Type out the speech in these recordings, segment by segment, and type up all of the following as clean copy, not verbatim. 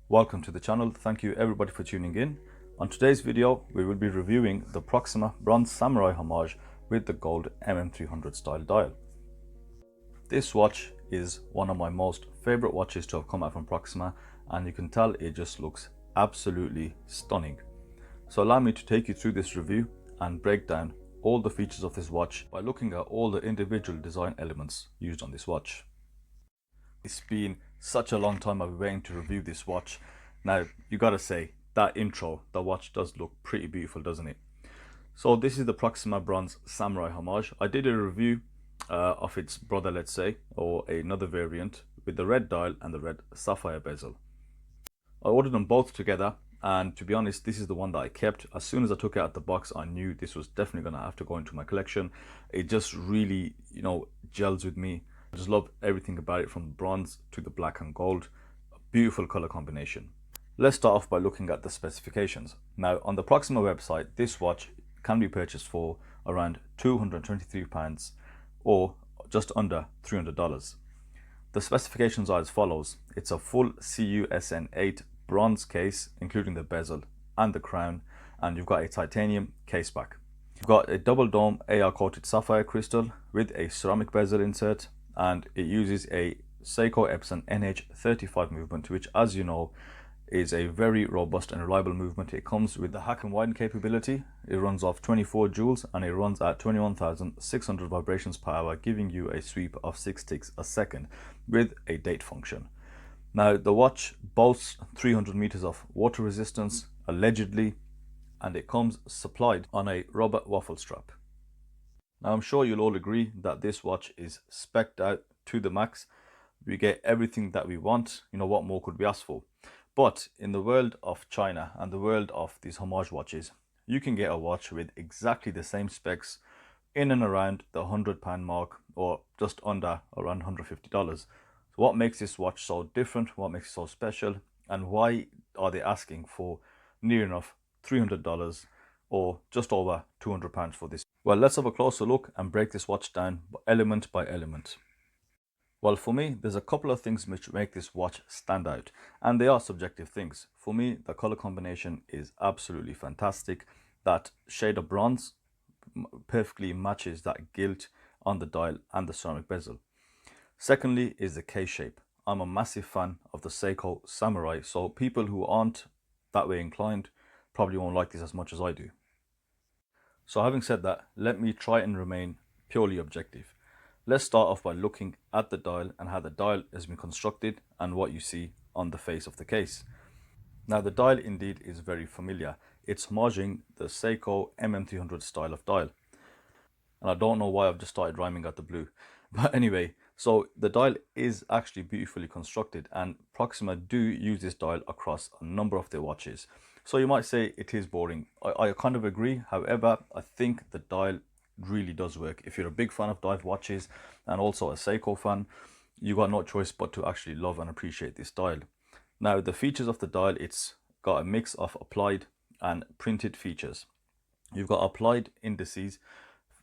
Welcome to the channel. Thank you everybody for tuning in. On today's video, we will be reviewing the Proxima Bronze Samurai homage with the gold MM300 style dial. This watch is one of my most favorite watches to have come out from Proxima, and you can tell it just looks absolutely stunning. So allow me to take you through this review and break down all the features of this watch by looking at all the individual design elements used on this watch. It's been such a long time I've been waiting to review this watch. Now, you gotta say, that intro, the watch does look pretty beautiful, doesn't it? So this is the Proxima Bronze Samurai homage. I did a review of its brother, let's say, or another variant with the red dial and the red sapphire bezel. I ordered them both together, and to be honest, this is the one that I kept. As soon as I took it out the box, I knew this was definitely gonna have to go into my collection. It just really, gels with me. I just love everything about it, from the bronze to the black and gold. A beautiful color combination. Let's start off by looking at the specifications. Now, on the Proxima website, this watch can be purchased for around £223 or just under $300. The specifications are as follows. It's a full CUSN8 bronze case, including the bezel and the crown, and you've got a titanium case back. You've got a double dome AR coated sapphire crystal with a ceramic bezel insert, and it uses a Seiko Epson NH35 movement, which, as you know, is a very robust and reliable movement. It comes with the hack and widen capability. It runs off 24 joules and it runs at 21,600 vibrations per hour, giving you a sweep of 6 ticks a second with a date function. Now, the watch boasts 300 meters of water resistance, allegedly, and it comes supplied on a rubber waffle strap. Now, I'm sure you'll all agree that this watch is spec'd out to the max. We get everything that we want. What more could we ask for? But in the world of China and the world of these homage watches, you can get a watch with exactly the same specs in and around the £100 mark, or just under, around $150. So what makes this watch so different? What makes it so special? And why are they asking for near enough $300 or just over £200 for this? Well, let's have a closer look and break this watch down element by element. Well, for me, there's a couple of things which make this watch stand out, and they are subjective things. For me, the color combination is absolutely fantastic. That shade of bronze perfectly matches that gilt on the dial and the ceramic bezel. Secondly is the case shape. I'm a massive fan of the Seiko Samurai, so people who aren't that way inclined probably won't like this as much as I do. So having said that, let me try and remain purely objective. Let's start off by looking at the dial and how the dial has been constructed and what you see on the face of the case. Now, the dial indeed is very familiar. It's homaging the Seiko MM300 style of dial. And I don't know why I've just started rhyming out the blue. But anyway, so the dial is actually beautifully constructed, and Proxima do use this dial across a number of their watches. So you might say it is boring. I kind of agree. However, I think the dial really does work. If you're a big fan of dive watches and also a Seiko fan, you got no choice but to actually love and appreciate this dial. Now, the features of the dial, it's got a mix of applied and printed features. You've got applied indices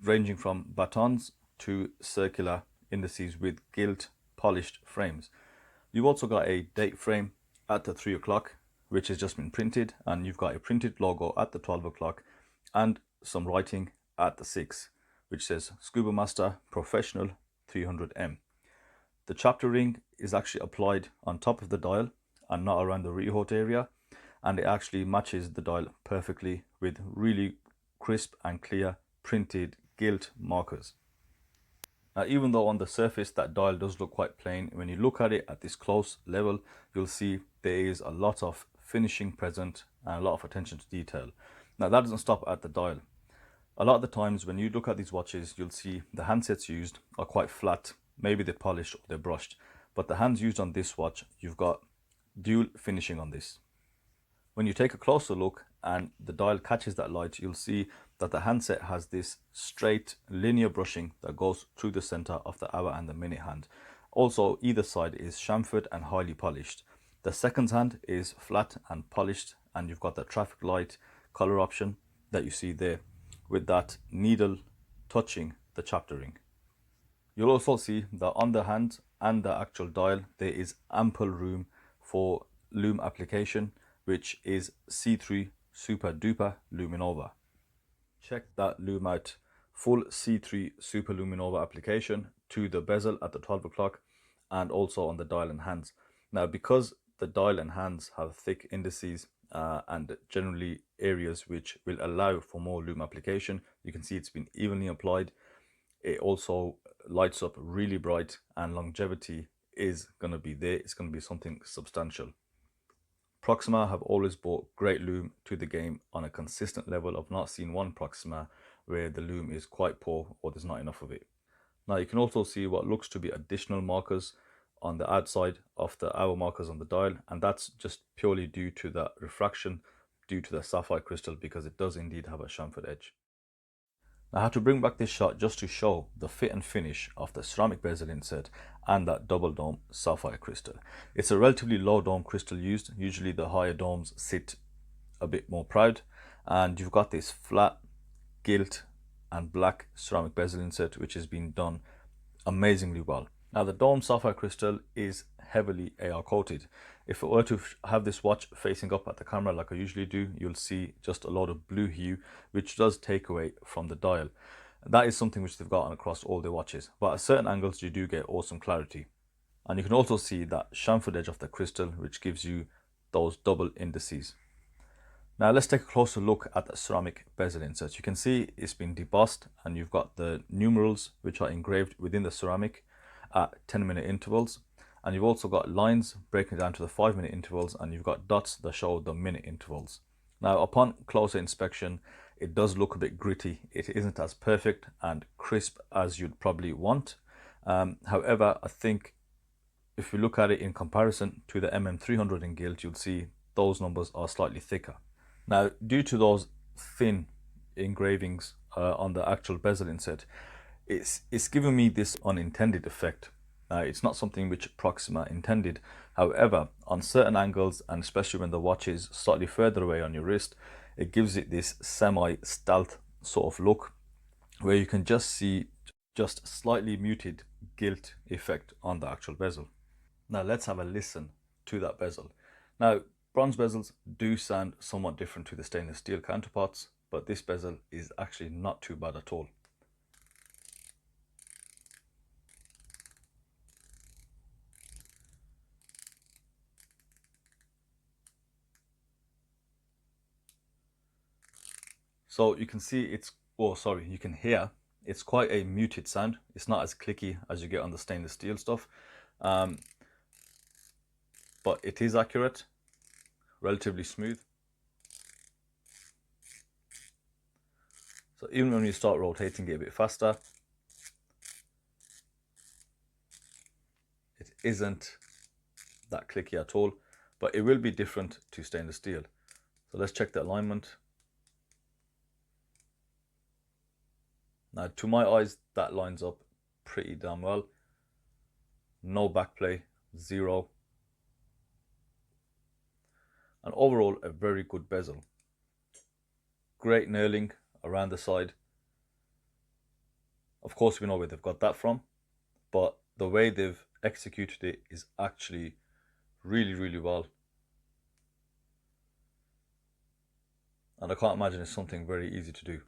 ranging from batons to circular indices with gilt polished frames. You've also got a date frame at the 3 o'clock, which has just been printed, and you've got a printed logo at the 12 o'clock and some writing at the 6, which says Scuba Master Professional 300M. The chapter ring is actually applied on top of the dial and not around the rehaut area, and it actually matches the dial perfectly with really crisp and clear printed gilt markers. Now, even though on the surface that dial does look quite plain, when you look at it at this close level, you'll see there is a lot of finishing present and a lot of attention to detail. Now, that doesn't stop at the dial. A lot of the times when you look at these watches, you'll see the handsets used are quite flat. Maybe they're polished or they're brushed, but the hands used on this watch, you've got dual finishing on this. When you take a closer look and the dial catches that light, you'll see that the handset has this straight linear brushing that goes through the center of the hour and the minute hand. Also, either side is chamfered and highly polished. The seconds hand is flat and polished, and you've got the traffic light color option that you see there, with that needle touching the chapter ring. You'll also see that on the hand and the actual dial, there is ample room for Lume application, which is C3 Super Duper Luminova. Check that Lume out. Full C3 Super Luminova application to the bezel at the 12 o'clock and also on the dial and hands. Now, because the dial and hands have thick indices and generally areas which will allow for more Lume application, you can see it's been evenly applied. It also lights up really bright, and longevity is going to be there. It's going to be something substantial. Proxima have always brought great Lume to the game on a consistent level. I've not seen one Proxima where the Lume is quite poor or there's not enough of it. Now you can also see what looks to be additional markers on the outside of the hour markers on the dial, and that's just purely due to the refraction due to the sapphire crystal, because it does indeed have a chamfered edge. I had to bring back this shot just to show the fit and finish of the ceramic bezel insert and that double dome sapphire crystal. It's a relatively low dome crystal used. Usually the higher domes sit a bit more proud, and you've got this flat gilt and black ceramic bezel insert which has been done amazingly well. Now the dome sapphire crystal is heavily AR coated. If I were to have this watch facing up at the camera like I usually do, you'll see just a lot of blue hue, which does take away from the dial. That is something which they've got on across all their watches, but at certain angles you do get awesome clarity. And you can also see that chamfered edge of the crystal, which gives you those double indices. Now let's take a closer look at the ceramic bezel insert. You can see it's been debossed, and you've got the numerals which are engraved within the ceramic at 10-minute intervals, and you've also got lines breaking down to the 5-minute intervals, and you've got dots that show the minute intervals. Now upon closer inspection, it does look a bit gritty. It isn't as perfect and crisp as you'd probably want. However, I think if you look at it in comparison to the MM300 in gilt, you'll see those numbers are slightly thicker. Now, due to those thin engravings on the actual bezel insert, it's giving me this unintended effect. It's not something which Proxima intended. However, on certain angles, and especially when the watch is slightly further away on your wrist, it gives it this semi-stealth sort of look, where you can just see just slightly muted gilt effect on the actual bezel. Now let's have a listen to that bezel. Now, bronze bezels do sound somewhat different to the stainless steel counterparts, but this bezel is actually not too bad at all. So you can see you can hear it's quite a muted sound. It's not as clicky as you get on the stainless steel stuff, but it is accurate, relatively smooth. So even when you start rotating it a bit faster, it isn't that clicky at all, but it will be different to stainless steel. So let's check the alignment. Now, to my eyes, that lines up pretty damn well. No backplay, zero. And overall, a very good bezel. Great knurling around the side. Of course, we know where they've got that from, but the way they've executed it is actually really, really well. And I can't imagine it's something very easy to do.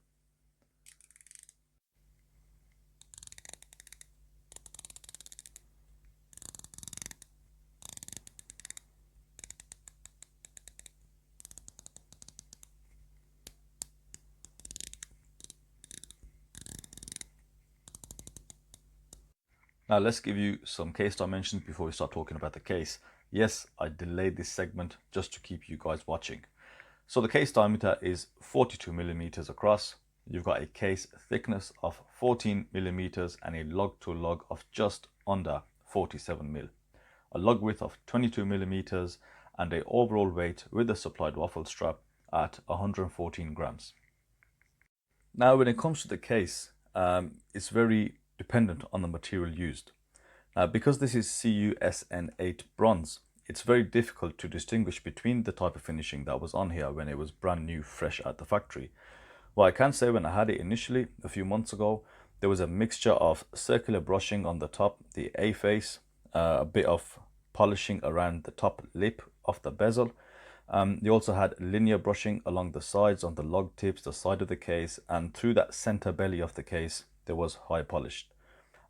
Now let's give you some case dimensions before we start talking about the case. Yes, I delayed this segment just to keep you guys watching. So the case diameter is 42 millimeters across. You've got a case thickness of 14 millimeters and a lug to lug of just under 47 mil. A lug width of 22 millimeters and a overall weight with the supplied waffle strap at 114 grams. Now when it comes to the case, it's very dependent on the material used. Now, because this is CUSN8 bronze, it's very difficult to distinguish between the type of finishing that was on here when it was brand new, fresh at the factory. Well, I can say when I had it initially a few months ago, there was a mixture of circular brushing on the top, the A face, a bit of polishing around the top lip of the bezel. You also had linear brushing along the sides, on the lug tips, the side of the case, and through that center belly of the case there was high polished.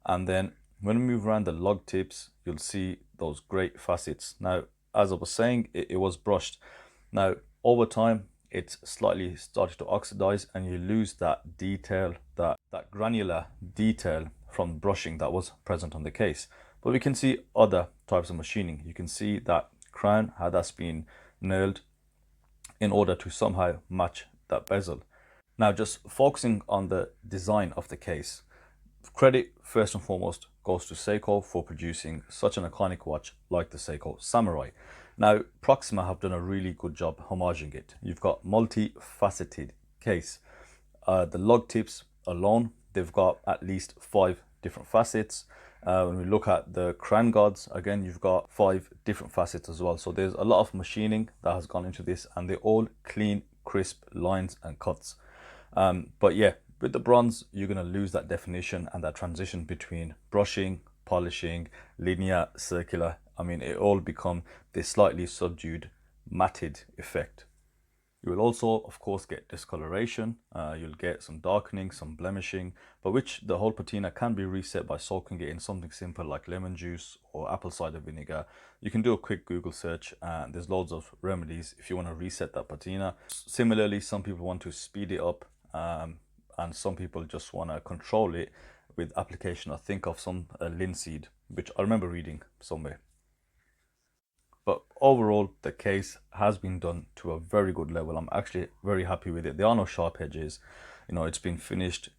And then when we move around the lug tips, you'll see those great facets. Now, as I was saying, it was brushed. Now, over time, it's slightly started to oxidize and you lose that detail, that granular detail from brushing that was present on the case. But we can see other types of machining. You can see that crown, how that's been nailed in order to somehow match that bezel. Now, just focusing on the design of the case, credit first and foremost goes to Seiko for producing such an iconic watch like the Seiko Samurai. Now, Proxima have done a really good job homaging it. You've got multi-faceted case. The lug tips alone, they've got at least 5 different facets. When we look at the crown guards, again, you've got 5 different facets as well. So there's a lot of machining that has gone into this, and they're all clean, crisp lines and cuts. But yeah, with the bronze, you're going to lose that definition and that transition between brushing, polishing, linear, circular. I mean, it all become this slightly subdued, matted effect. You will also, of course, get discoloration. You'll get some darkening, some blemishing, but which the whole patina can be reset by soaking it in something simple like lemon juice or apple cider vinegar. You can do a quick Google search and there's loads of remedies if you want to reset that patina. Similarly, some people want to speed it up, and some people just want to control it with application, I think, of some linseed, which I remember reading somewhere. But overall, the case has been done to a very good level. I'm actually very happy with it. There are no sharp edges. You know, it's been finished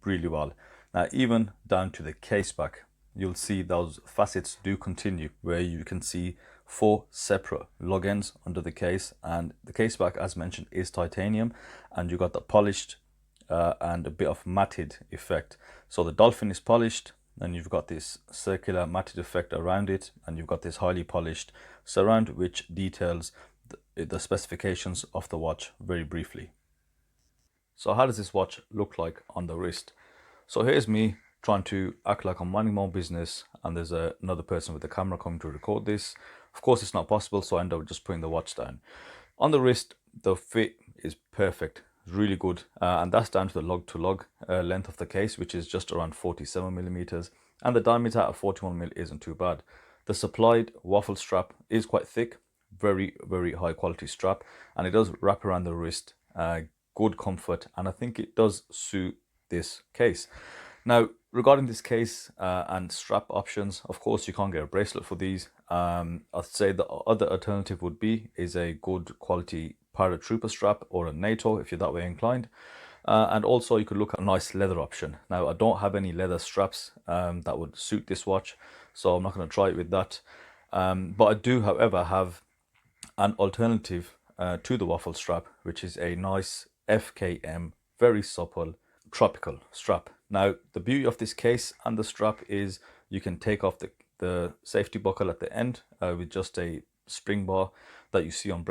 really well. Now, even down to the case back, you'll see those facets do continue, where you can see 4 separate lug ends under the case, and the case back, as mentioned, is titanium, and you got the polished and a bit of matted effect. So the dolphin is polished, and you've got this circular matted effect around it, and you've got this highly polished surround which details the specifications of the watch very briefly. So how does this watch look like on the wrist? So here's me trying to act like I'm minding my own business, and there's another person with a camera coming to record this. Of course, it's not possible, so I end up just putting the watch down. On the wrist, the fit is perfect, really good, and that's down to the lug to lug length of the case, which is just around 47 millimeters, and the diameter at 41 mil isn't too bad. The supplied waffle strap is quite thick, very high quality strap, and it does wrap around the wrist, good comfort, and I think it does suit this case. Now, regarding this case and strap options, of course you can't get a bracelet for these. I'd say the other alternative would be a good quality paratrooper strap or a NATO if you're that way inclined, and also you could look at a nice leather option. Now, I don't have any leather straps that would suit this watch, so I'm not going to try it with that, but I do, however, have an alternative to the waffle strap, which is a nice FKM, very supple tropical strap. Now, the beauty of this case and the strap is you can take off the safety buckle at the end with just a spring bar that you see on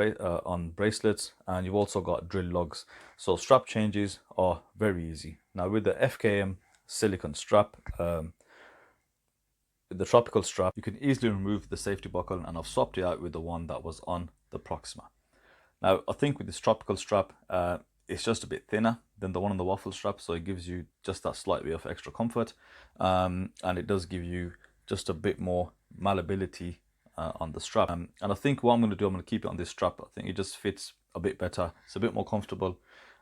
bracelets, and you've also got drill lugs, so strap changes are very easy. Now, with the FKM silicone strap, the tropical strap, you can easily remove the safety buckle, and I've swapped it out with the one that was on the Proxima. Now, I think with this tropical strap, it's just a bit thinner than the one on the waffle strap, so it gives you just that slight bit of extra comfort, and it does give you just a bit more malleability on the strap. And I think what I'm going to do, I'm going to keep it on this strap. I think it just fits a bit better. It's a bit more comfortable,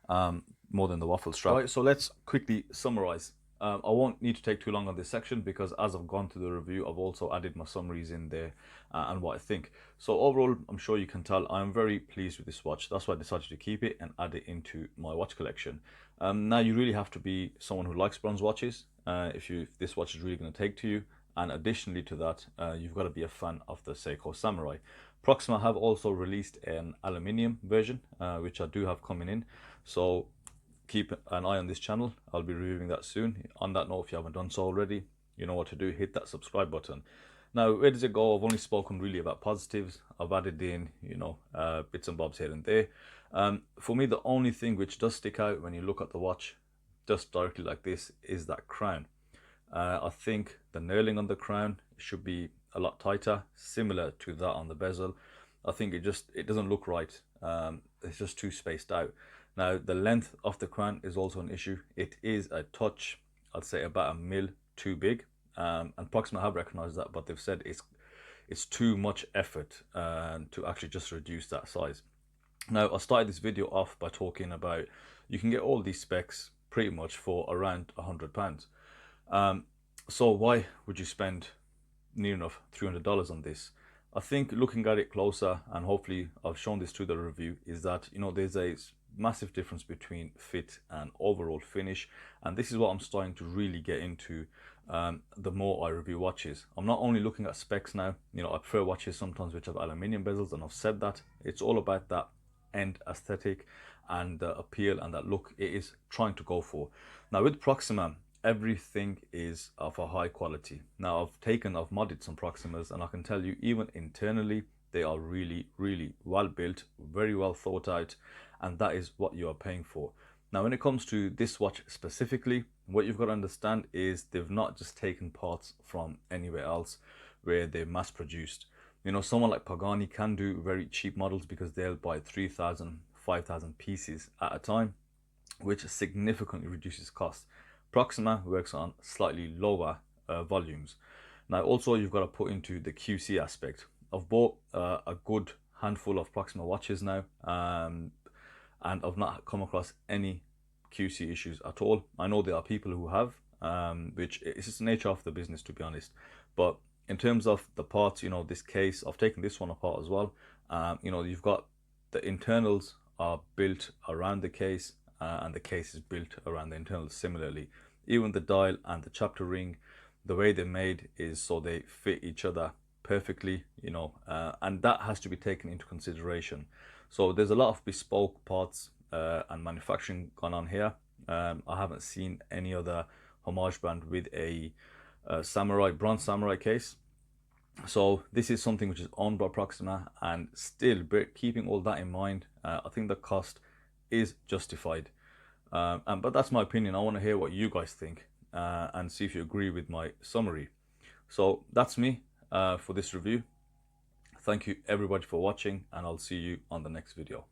more than the waffle strap. Right, so let's quickly summarize. I won't need to take too long on this section because as I've gone through the review, I've also added my summaries in there and what I think. So overall, I'm sure you can tell I'm very pleased with this watch. That's why I decided to keep it and add it into my watch collection. Now, you really have to be someone who likes bronze watches if this watch is really going to take to you. And additionally to that, you've got to be a fan of the Seiko Samurai. Proxima have also released an aluminium version, which I do have coming in. So keep an eye on this channel. I'll be reviewing that soon. On that note, if you haven't done so already, you know what to do. Hit that subscribe button. Now, where does it go? I've only spoken really about positives. I've added in, bits and bobs here and there. For me, the only thing which does stick out when you look at the watch just directly like this is that crown. I think the knurling on the crown should be a lot tighter, similar to that on the bezel. I think it doesn't look right. It's just too spaced out. Now the length of the crown is also an issue. It is a touch, I'd say about a mil too big, and Proxima have recognized that, but they've said it's too much effort to actually just reduce that size. Now I started this video off by talking about you can get all these specs pretty much for around £100. So why would you spend near enough $300 on this? I think looking at it closer, and hopefully I've shown this through the review, is that, you know, there's a massive difference between fit and overall finish, and this is what I'm starting to really get into the more I review watches. I'm not only looking at specs now. You know, I prefer watches sometimes which have aluminium bezels, and I've said that it's all about that end aesthetic and the appeal and that look it is trying to go for. Now with Proxima, everything is of a high quality. Now I've modded some Proximas, and I can tell you even internally they are really well built, very well thought out, and that is what you are paying for. Now when it comes to this watch specifically, what you've got to understand is they've not just taken parts from anywhere else where they're mass produced. You know, someone like Pagani can do very cheap models because they'll buy 3,000, 5,000 pieces at a time, which significantly reduces cost. Proxima works on slightly lower volumes. Now also you've got to put into the QC aspect. I've bought a good handful of Proxima watches now, and I've not come across any QC issues at all. I know there are people who have, which is just the nature of the business, to be honest. But in terms of the parts, you know, this case, I've taken this one apart as well. You know, you've got the internals are built around the case, and the case is built around the internals similarly. Even the dial and the chapter ring, the way they're made is so they fit each other perfectly, you know, and that has to be taken into consideration. So there's a lot of bespoke parts and manufacturing gone on here. I haven't seen any other homage brand with a bronze samurai case. So this is something which is owned by Proxima, and still keeping all that in mind, I think the cost is justified. But that's my opinion. I want to hear what you guys think and see if you agree with my summary. So that's me for this review. Thank you everybody for watching, and I'll see you on the next video.